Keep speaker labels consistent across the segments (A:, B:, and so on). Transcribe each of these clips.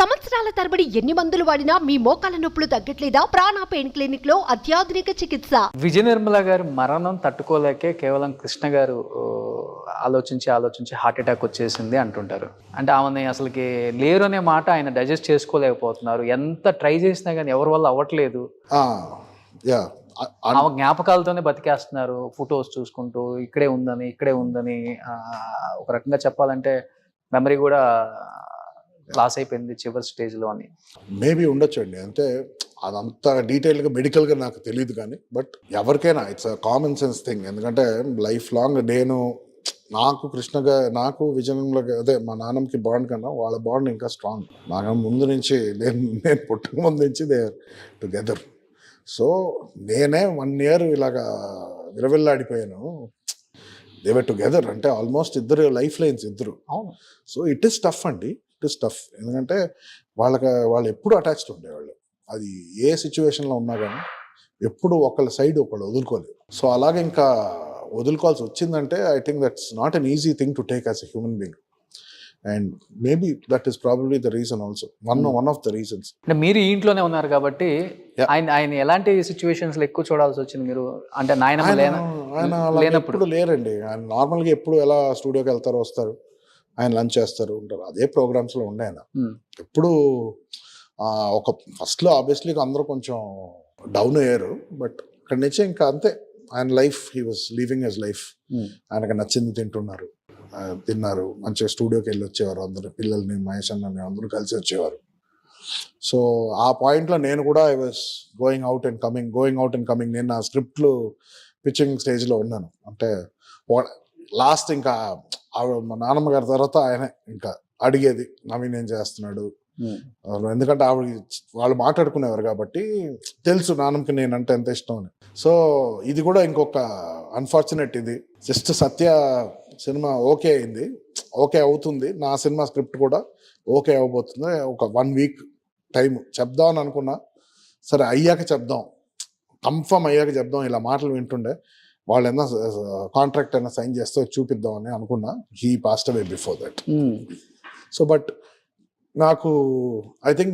A: సంవత్సరాల తరబడి ఎన్ని మందులు వాడినా మీ మోకాల నొప్పులు తగ్గట్లేదా? ప్రాణ పెయిన్ క్లినిక్ లో అత్యాధునిక చికిత్స.
B: విజయ నిర్మల గారి మరణం తట్టుకోలేకే కేవలం కృష్ణ గారు ఆలోచించి హార్ట్ అటాక్ వచ్చేసింది అంటుంటారు. అంటే ఆమెని అసలుకి లేరు అనే మాట ఆయన డైజెస్ట్ చేసుకోలేకపోతున్నారు. ఎంత ట్రై చేసినా కానీ ఎవరి వల్ల అవ్వట్లేదు. ఆమె జ్ఞాపకాలతోనే బతికేస్తున్నారు. ఫొటోస్ చూసుకుంటూ ఇక్కడే ఉందని ఒక రకంగా చెప్పాలంటే మెమరీ కూడా లాస్ అయిపోయింది చివరి స్టేజ్లో అని.
C: మేబీ ఉండొచ్చండి. అంటే అదంతా డీటెయిల్గా మెడికల్గా నాకు తెలియదు కానీ బట్ ఎవరికైనా it's a common sense thing. ఎందుకంటే లైఫ్ లాంగ్ నాకు విజయంలో అదే మా నాన్నకి బాండ్ కన్నా వాళ్ళ బాండ్ ఇంకా స్ట్రాంగ్. నాకు ముందు నుంచి నేను పుట్టక ముందు నుంచి దే టుగెదర్. సో నేనే 1 year ఇలాగా విరవిల్లాడిపోయాను. దే వర్ టుగెదర్ అంటే ఆల్మోస్ట్ ఇద్దరు లైఫ్ లైన్స్ ఇద్దరు.
B: అవును.
C: సో ఇట్ ఈస్ టఫ్ అండి, ఇట్ ఈస్ టఫ్. ఎందుకంటే వాళ్ళు ఎప్పుడు అటాచ్డ్ ఉండేవాళ్ళు. అది ఏ సిచ్యువేషన్లో ఉన్నా కానీ ఎప్పుడు ఒకళ్ళ సైడ్ ఒకళ్ళు వదులుకోలేదు. సో అలాగే ఇంకా వదులుకోవాల్సి వచ్చిందంటే I think that's not an easy thing to take as a human being. And maybe that is probably the reason also, one of the reasons.
B: అంటే మీరు ఈ ఇంట్లోనే ఉన్నారు కాబట్టి ఆయన ఎలాంటి సిచ్యువేషన్స్ లో ఎక్కువ చూడాల్సి వచ్చింది మీరు? అంటే
C: ఆయన ఎప్పుడు లేరండి. ఆయన నార్మల్గా ఎప్పుడు ఎలా స్టూడియోకి వెళ్తారో వస్తారు, ఆయన లంచ్ చేస్తారు ఉంటారు, అదే ప్రోగ్రామ్స్లో ఉండే ఆయన. ఎప్పుడు ఒక ఫస్ట్లో ఆబ్వియస్లీ అందరూ కొంచెం డౌన్ అయ్యారు, బట్ అక్కడి నుంచి ఇంకా అంతే ఆయన life, he was living his life. ఆయనకు నచ్చింది తిన్నారు, మంచిగా స్టూడియోకి వెళ్ళి వచ్చేవారు, అందరు పిల్లల్ని మహేష్ అన్నని అందరూ కలిసి వచ్చేవారు. సో ఆ పాయింట్లో నేను కూడా I was going out and coming. నేను నా స్క్రిప్ట్లు పిచ్చింగ్ స్టేజ్లో ఉన్నాను. అంటే లాస్ట్ ఇంకా మా నాన్నమ్మ గారి తర్వాత ఆయన ఇంకా అడిగేది నవీన్ ఏం చేస్తున్నాడు. ఎందుకంటే వాళ్ళు మాట్లాడుకునేవారు కాబట్టి తెలుసు నాన్నమ్మకి నేనంటే ఎంత ఇష్టం అని. సో ఇది కూడా ఇంకొక అన్ఫార్చునేట్. ఇది జస్ట్ సత్య సినిమా ఓకే అయింది, ఓకే అవుతుంది. నా సినిమా స్క్రిప్ట్ కూడా ఓకే అవ్వబోతుంది. ఒక 1 week టైం చెప్దామని అనుకున్నా. సరే అయ్యాక చెప్దాం, కన్ఫర్మ్ అయ్యాక చెప్దాం. ఇలా మాటలు వింటుండే వాళ్ళు ఏమన్నా కాంట్రాక్ట్ అయినా సైన్ చేస్తే చూపిద్దామని అనుకున్నా. He passed away before that. So but నాకు I think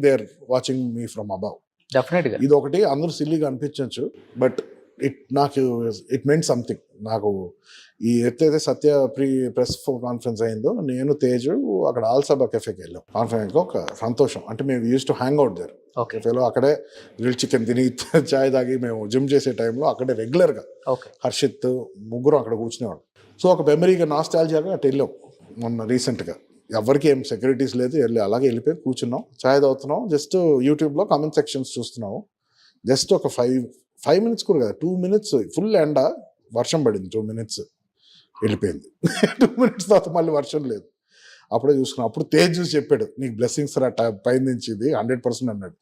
C: they are watching me from above.
B: డెఫినెట్గా
C: ఇది ఒకటి అందరూ సిల్లీగా అనిపించవచ్చు, బట్ ఇట్ మెంట్ సంథింగ్. నాకు ఈ ఎత్తైతే సత్య ప్రెస్ కాన్ఫరెన్స్ అయిందో, నేను తేజు అక్కడ ఆల్సబా కెఫేకి వెళ్ళాం. కాన్ఫరెన్స్లో ఒక సంతోషం. అంటే మేము used to hang out there కెఫేలో. అక్కడే గ్రిల్ చికెన్ తిని చాయ్ తాగి మేము జిమ్ చేసే టైంలో అక్కడే రెగ్యులర్గా హర్షిత్ ముగ్గురు అక్కడ కూర్చునేవాడు. సో ఒక మెమరీగా నాస్టాల్జియాగా అటు వెళ్ళాం మొన్న రీసెంట్గా. ఎవరికి ఏం సెక్యూరిటీస్ లేదు, అలాగే వెళ్ళిపోయి కూర్చున్నాం, చాయ్ తాగుతున్నాం. జస్ట్ యూట్యూబ్లో కామెంట్ సెక్షన్స్ చూస్తున్నాము. జస్ట్ ఒక 5 minutes కూడా కదా, 2 minutes ఫుల్ ఎండ, వర్షం పడింది. 2 minutes వెళ్ళిపోయింది. 2 minutes తర్వాత మళ్ళీ వర్షం లేదు. అప్పుడే చూసుకున్నాం. అప్పుడు తేజ్ చూసి చెప్పాడు, నీకు బ్లెస్సింగ్స్ రా పై నుంచి ఇది 100% అన్నాడు.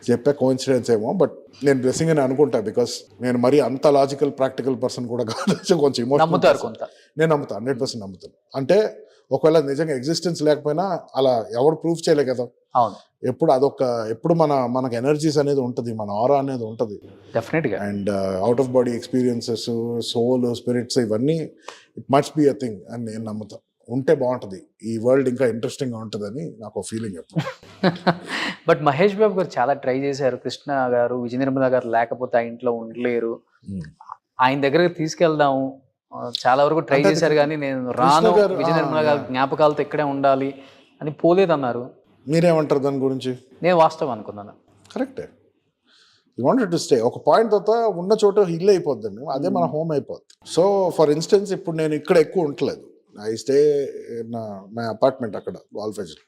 C: చెప్పా కోఇన్సిడెన్స్ ఏమో, బట్ నేను బ్లెస్సింగ్ అని అనుకుంటా. బికాస్ నేను మరీ అంత లాజికల్ ప్రాక్టికల్ పర్సన్ కూడా కాదు, కొంచెం ఇమోషనల్. నేను నమ్ముతాను, 100% నమ్ముతాను. అంటే ఒకవేళ నిజంగా ఎగ్జిస్టెన్స్ లేకపోయినా అలా ఎవరు ప్రూఫ్ చేయలే కదా. ఎప్పుడు ఎప్పుడు మనకు ఎనర్జీస్ అనేది ఉంటుంది, మన ఆరా అనేది ఉంటుంది
B: డెఫినెట్గా.
C: And out of body experiences, soul, spirits, ఇవన్నీ it must be a thing అని నేను నమ్ముతాను. ఉంటే బాగుంటుంది, ఈ వరల్డ్ ఇంకా ఇంట్రెస్టింగ్గా ఉంటుందని నాకు ఫీలింగ్.
B: బట్ మహేష్ బాబు గారు చాలా ట్రై చేశారు. కృష్ణ గారు, విజయ నిర్మల గారు లేకపోతే ఆ ఇంట్లో ఉండలేరు, ఆయన దగ్గరకు తీసుకెళ్దాము, చాలా వరకు ట్రై చేశారు. కానీ నేను రాను, విజయ నిర్మల గారు జ్ఞాపకాలతో ఇక్కడే ఉండాలి అని పోలేదన్నారు.
C: మీరేమంటారు దాని గురించి?
B: నేను వాస్తవం అనుకున్నాను.
C: కరెక్టే. You wanted to stay. ఒక పాయింట్ తర్వాత ఉన్న చోట ఇల్లు అయిపోద్దండి, అదే మన హోమ్ అయిపోద్ది. సో ఫర్ ఇన్స్టెన్స్ ఇప్పుడు నేను ఇక్కడ ఎక్కువ ఉండలేదు. I stay in my apartment అక్కడ వాల్ఫేజ్లో.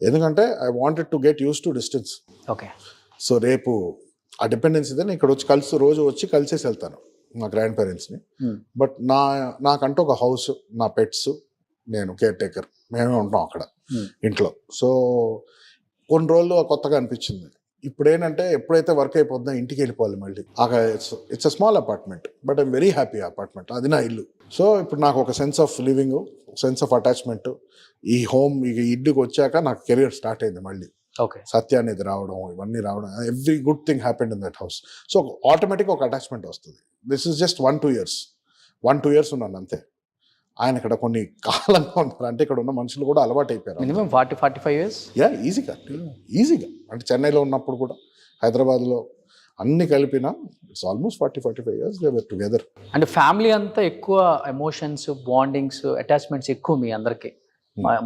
C: ఎందుకంటే I wanted to get use to distance.
B: Okay.
C: So రేపు ఆ డిపెండెన్సీ నేను ఇక్కడ వచ్చి రోజు వచ్చి కలిసేసి వెళ్తాను మా గ్రాండ్ పేరెంట్స్ని. బట్ నాకంటూ ఒక హౌస్, నా పెట్స్, నేను కేర్ టేకర్, మేమే ఉంటాం అక్కడ ఇంట్లో. సో కొన్ని రోజులు కొత్తగా అనిపించింది. ఇప్పుడు ఏంటంటే ఎప్పుడైతే వర్క్ అయిపోతుందో ఇంటికి వెళ్ళిపోవాలి మళ్ళీ. It's a small apartment, but I'm very happy apartment, అది నా ఇల్లు. సో ఇప్పుడు నాకు ఒక sense of living, sense of attachment. ఈ హోమ్ ఇంటికి వచ్చాక నాకు కెరీర్ స్టార్ట్ అయింది మళ్ళీ. సత్య అనేది రావడం, ఇవన్నీ రావడం, every good thing happened in that house. So ఆటోమేటిక్గా ఒక అటాచ్మెంట్ వస్తుంది. దిస్ ఇస్ జస్ట్ 1-2 years ఉన్నాను అంతే. ఆయన ఇక్కడ కొన్ని కాలంగా ఉన్నారు, అంటే ఇక్కడ ఉన్న మనుషులు కూడా అలవాటు అయిపోయారు.
B: Minimum 40-45 years.
C: ఈజీగా అంటే చెన్నైలో ఉన్నప్పుడు కూడా, హైదరాబాద్లో అన్ని కలిపిన it's almost 40-45 years they were together.
B: అంటే ఫ్యామిలీ అంతా ఎక్కువ ఎమోషన్స్, బాండింగ్స్, అటాచ్మెంట్స్ ఎక్కువ మీ అందరికి.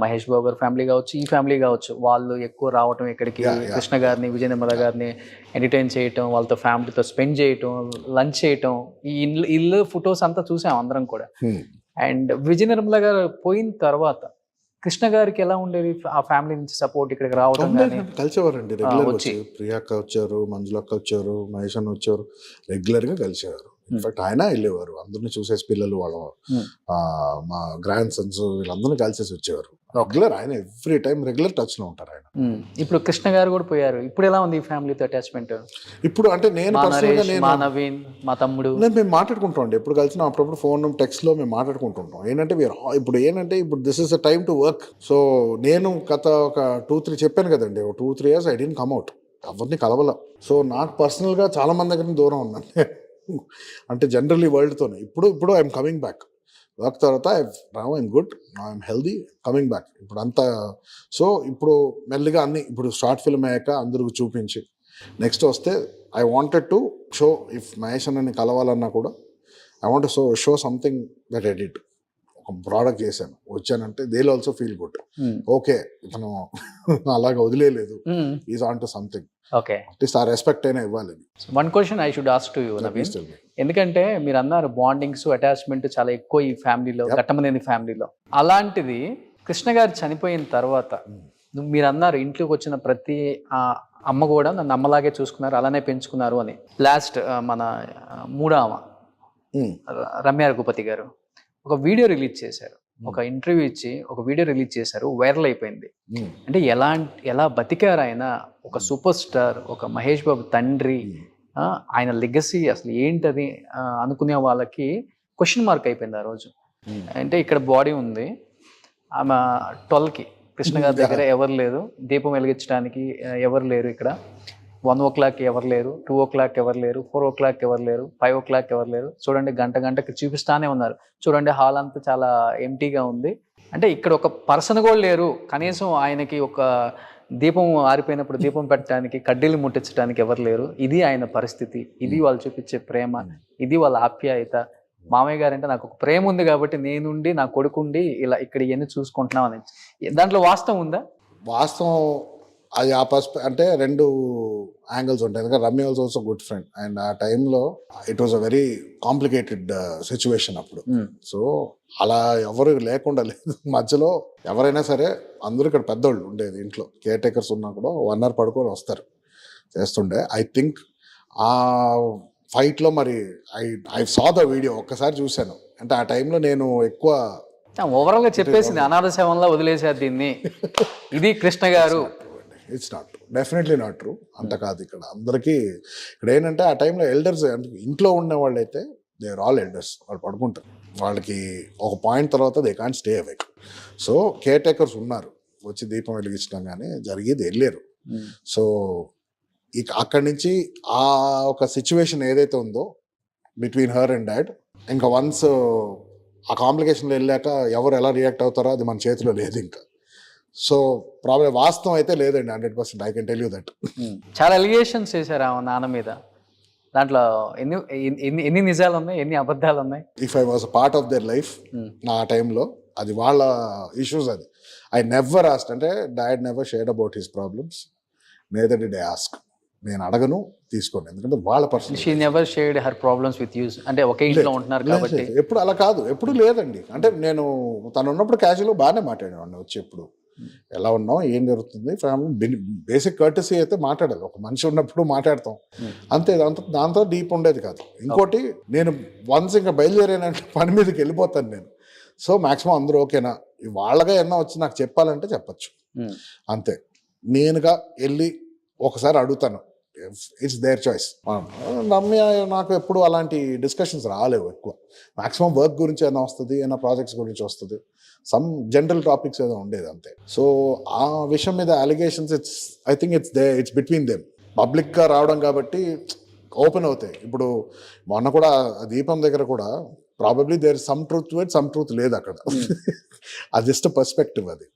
B: మహేష్ బాబు గారు ఫ్యామిలీ కావచ్చు, ఈ ఫ్యామిలీ కావచ్చు, వాళ్ళు ఎక్కువ రావటం ఇక్కడికి, కృష్ణ గారిని, విజయ నిర్మల గారిని ఎంటర్టైన్ చేయటం, వాళ్ళతో ఫ్యామిలీతో స్పెండ్ చేయటం, లంచ్ చేయటం, ఈ ఇల్లు ఫొటోస్ అంతా చూసాం అందరం కూడా. అండ్ విజయ నిర్మల గారు పోయిన తర్వాత కృష్ణ గారికి ఎలా ఉండేది ఆ ఫ్యామిలీ నుంచి సపోర్ట్ ఇక్కడికి రావడం?
C: కలిసేవారండి రెగ్యులర్ వచ్చి, ప్రియాక్క వచ్చారు, మంజులక్క వచ్చారు, మహేష్ అన్న వచ్చారు, రెగ్యులర్ గా కలిసేవారు. ఇన్ఫాక్ట్ ఆయన వెళ్ళేవారు, అందరిని చూసేసి పిల్లలు వాళ్ళ మా గ్రాండ్ సన్స్ వీళ్ళందరినీ కలిసేసి వచ్చేవారు. రెగ్యులర్ ఆయన ఎవ్రీ టైం రెగ్యులర్ టచ్ లో ఉంటారు ఆయన.
B: ఇప్పుడు కృష్ణ గారు కూడా పోయారు, ఇప్పుడు ఎలా ఉంది ఈ ఫ్యామిలీతో అటాచ్మెంట్?
C: ఇప్పుడు అంటే నేను
B: మా నవీన్, మా తమ్ముడు,
C: మేము మాట్లాడుకుంటాం ఎప్పుడు కలిసినా, అప్పుడప్పుడు ఫోన్ టెక్స్ట్ లో మేము మాట్లాడుకుంటుంటాం. ఏంటంటే ఇప్పుడు this is a time to work. So నేను గత ఒక 2-3 చెప్పాను కదండి, 2-3 years I didn't come out, ఎవరిని కలవల. సో నాకు పర్సనల్ గా చాలా మంది దగ్గర దూరం ఉన్నాను అంటే జనరల్లీ వరల్డ్తోనే. ఇప్పుడు ఐఎమ్ కమింగ్ బ్యాక్ వర్క్ తర్వాత, I'm good, I'm healthy, coming back ఇప్పుడు అంతా. సో ఇప్పుడు మెల్లిగా అన్ని, ఇప్పుడు షార్ట్ ఫిల్మ్ అయ్యాక అందరికి చూపించి నెక్స్ట్ వస్తే I wanted to show, if Mahesh అన్నని కలవాలన్నా కూడా I want show something that I did. ఒక ప్రోడక్ట్ చేశాను, వచ్చానంటే they will also feel good. Okay ఇతను అలాగ వదిలేదు, is on to something.
B: Okay,
C: at least ఆ రెస్పెక్ట్ అయినా ఇవ్వాలి.
B: One question I should ask to you Naveen, ఎందుకంటే మీరు అన్నారు బాండింగ్స్, అటాచ్మెంట్ చాలా ఎక్కువ ఈ ఫ్యామిలీలో, ఘట్టమనేని ఫ్యామిలీలో. అలాంటిది కృష్ణ గారు చనిపోయిన తర్వాత మీరు అన్నారు ఇంట్లోకి వచ్చిన ప్రతి అమ్మ కూడా నన్ను అమ్మలాగే చూసుకున్నారు, అలానే పెంచుకున్నారు అని. లాస్ట్ మన మూడో ఆమె రమ్య రఘుపతి గారు ఒక వీడియో రిలీజ్ చేశారు, ఒక ఇంటర్వ్యూ ఇచ్చి ఒక వీడియో రిలీజ్ చేశారు, వైరల్ అయిపోయింది. అంటే ఎలా బతికారు ఆయన, ఒక సూపర్ స్టార్, ఒక మహేష్ బాబు తండ్రి, ఆయన లెగసీ అసలు ఏంటది అనుకునే వాళ్ళకి క్వశ్చన్ మార్క్ అయిపోయింది ఆ రోజు. అంటే ఇక్కడ బాడీ ఉంది, ఆమె 12కి కృష్ణ గారి దగ్గర ఎవరు లేరు, దీపం వెలిగించడానికి ఎవరు లేరు, ఇక్కడ 1 o'clock ఎవరు లేరు, 2 o'clock ఎవరు లేరు, 4 o'clock ఎవరు లేరు, 5 o'clock ఎవరు లేరు. చూడండి గంటకి చూపిస్తానే ఉన్నారు, చూడండి హాల్ అంతా చాలా ఎంటీగా ఉంది. అంటే ఇక్కడ ఒక పర్సన్ కూడా లేరు, కనీసం ఆయనకి ఒక దీపం ఆరిపోయినప్పుడు దీపం పెట్టడానికి, కడ్డీలు ముట్టించడానికి ఎవరు లేరు. ఇది ఆయన పరిస్థితి, ఇది వాళ్ళు చూపించే ప్రేమ, ఇది వాళ్ళ ఆప్యాయత. మామయ్య గారు అంటే నాకు ఒక ప్రేమ ఉంది కాబట్టి నేనుండి, నా కొడుకుండి ఇలా ఇక్కడ ఇవన్నీ చూసుకుంటున్నాం అని. దాంట్లో వాస్తవం ఉందా?
C: వాస్తవం అది అంటే 2 యాంగిల్స్ ఉంటాయి. ఎందుకంటే Ramya was also good friend, and ఆ టైంలో it was a very complicated situation అప్పుడు. సో అలా ఎవరు లేకుండా లేదు, మధ్యలో ఎవరైనా సరే అందరూ ఇక్కడ పెద్దోళ్ళు ఉండేది, ఇంట్లో కేర్ టేకర్స్ ఉన్నా కూడా 1 hour పడుకొని వస్తారు చేస్తుండే. ఐ థింక్ ఆ ఫైట్లో మరి ఐ సా ద వీడియో, ఒక్కసారి చూశాను. అంటే ఆ టైంలో నేను ఎక్కువ
B: ఓవరాల్ గా చెప్పేసింది, అనాథ శవంలా వదిలేసారు దీన్ని, ఇది కృష్ణ గారు.
C: It's not true, definitely not true. అంత కాదు. ఇక్కడ అందరికీ ఇక్కడ ఏంటంటే ఆ టైంలో ఎల్డర్స్, అంటే ఇంట్లో ఉన్న వాళ్ళు అయితే దే ఆర్ ఆల్ ఎల్డర్స్, వాళ్ళు పడుకుంటారు, వాళ్ళకి ఒక పాయింట్ తర్వాత they can't stay awake. So caretakers ఉన్నారు, వచ్చి దీపం వెలిగించడం కానీ జరిగేది వెళ్ళారు. సో ఇక అక్కడి నుంచి ఆ ఒక సిచ్యువేషన్ ఏదైతే ఉందో బిట్వీన్ హర్ అండ్ డాడ్, ఇంకా వన్స్ ఆ కాంప్లికేషన్లో వెళ్ళాక ఎవరు ఎలా రియాక్ట్ అవుతారో అది మన చేతిలో లేదు ఇంకా. సో ప్రాబ్లం వాస్తవం అయితే లేదండి, 100%. I can tell you that.
B: చాలా ఎలిగేషన్స్ చేశారు ఆ నాన్న మీద, దాంట్లో ఎన్ని నిజాలు ఉన్నాయి, ఎన్ని అబద్ధాలు ఉన్నాయి?
C: If I was a part of their life నా టైంలో, అది వాళ్ళ ఇష్యూస్. అది ఐ నెవర్ ఆస్క్డ్, అంటే dad never shared about his problems, neither did I ask. నేను అడగను, తీసుకోండి, ఎందుకంటే వాళ్ళ personal.
B: She never shared her problems with you, అంటే ఒకే ఇంట్లో ఉంటున్నారు కాబట్టి.
C: ఎప్పుడు అలా కాదు, ఎప్పుడు లేదండి. అంటే నేను తను ఉన్నప్పుడు క్యాజువల్గా బాగానే మాట్లాడేవాడిని, వచ్చి ఎప్పుడు ఎలా ఉన్నాం, ఏం జరుగుతుంది, ఫ్యామిలీ బేసిక్ కర్టసీ అయితే మాట్లాడాలి. ఒక మనిషి ఉన్నప్పుడు మాట్లాడతాం అంతే, దాంతో డీప్ ఉండేది కాదు. ఇంకోటి, నేను వన్స్ ఇంకా బయలుదేరానంటే పని మీదకి వెళ్ళిపోతాను నేను. సో మాక్సిమం అందరూ ఓకేనా, వాళ్ళగా ఏమన్నా వచ్చి నాకు చెప్పాలంటే చెప్పచ్చు అంతే. నేనుగా వెళ్ళి ఒకసారి అడుగుతాను, ఇట్స్ దేర్ చాయిస్. రమ్య నాకు ఎప్పుడు అలాంటి డిస్కషన్స్ రాలేవు ఎక్కువ. మాక్సిమం వర్క్ గురించి ఏమైనా వస్తుంది, ఏమైనా ప్రాజెక్ట్స్ గురించి వస్తుంది, సమ్ జనరల్ టాపిక్స్ ఏదో ఉండేది అంతే. సో ఆ విషయం మీద allegations I think it's between them. పబ్లిక్గా రావడం కాబట్టి ఓపెన్ అవుతాయి. ఇప్పుడు మొన్న కూడా దీపం దగ్గర కూడా probably there some truth to it, some truth లేదు అక్కడ. అది జస్ట్ పర్స్పెక్టివ్. అది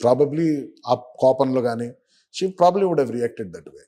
C: ప్రాబబ్లీ ఆ కోపంలో కానీ she probably would have reacted that way.